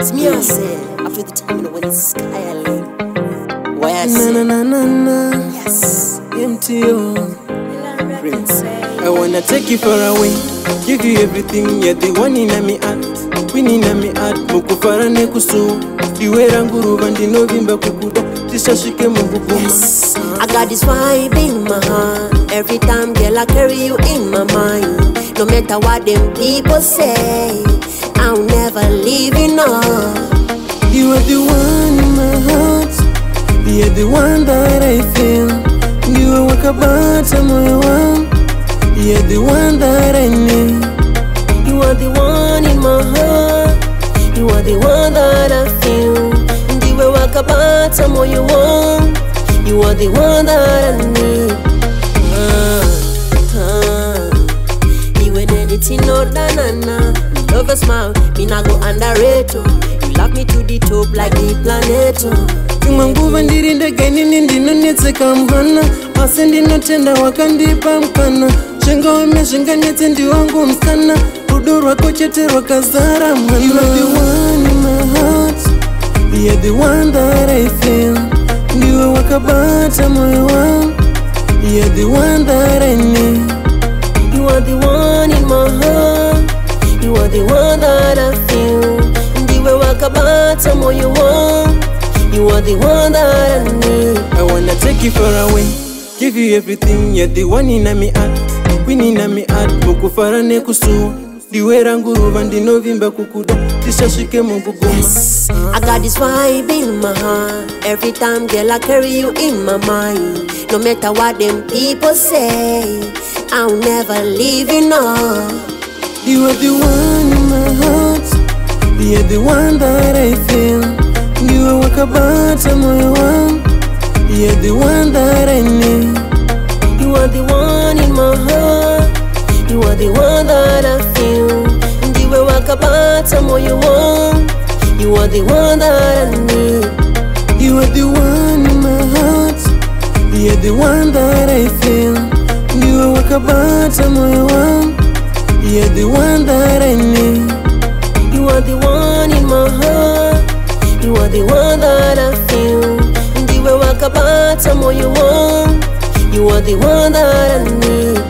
It's me, I say, after the time when it's sky, Alaine. Why I say, na. yes, MTO Prince. I wanna take you far away, give you everything. You're the one in me heart, winning in me heart. Mukufarane kusu, iwera nguruva ndinovimba kukuda, tisashike muguguma. Yes, I got this vibe in my heart. Every time, girl, I carry you in my mind. No matter what them people say, I'll never leave you, no. You are the one in my heart, you're the one that I feel. You are wakabata moyo wangu, you're the one that I need. You are the one in my heart, you are the one that I feel. Ndiwe wakabata moyo wangu, you are the one that I need. Iwe neniti no danana, love a smile, me na go underrate. You love me to the top like the planet. Manguva ndiri ndegeni ndinonetseka mhana, asi ndinotenda wakandipa mkana. Shenga wemezvinganetse ndiwangu mskana, rudo rwako chete rwakazara mwana. You are the one in my heart, you're the one that I feel. Ndiwe wakabata moyo wangu, you're the one that I need. You are the one in my heart, you are the one that I feel. Ndiwe wakabata moyo wangu, you are the one that I need. I wanna take you far away, give you everything. You're the one in me heart, winning in me heart. Mukufarane kusu, ndiwera nguruva ndinovimba kukuda, tisashike muguguma. Yes, I got this vibe in my heart. Every time, girl, I carry you in my mind. No matter what them people say, I'll never leave you, no. You are the one in my heart, you're the one that I feel. Ndiwe wakabata moyo wangu, you're the one that I need. You are the one in my heart, you are the one that I feel. Ndiwe wakabata moyo wangu, you are the one that I need. You are the one in my heart, you're the one that I feel. Ndiwe wakabata moyo wangu, you're the one that I need. You are the one in my heart, you are the one that I feel. Ndiwe wakabata moyo wangu, you are the one that I need.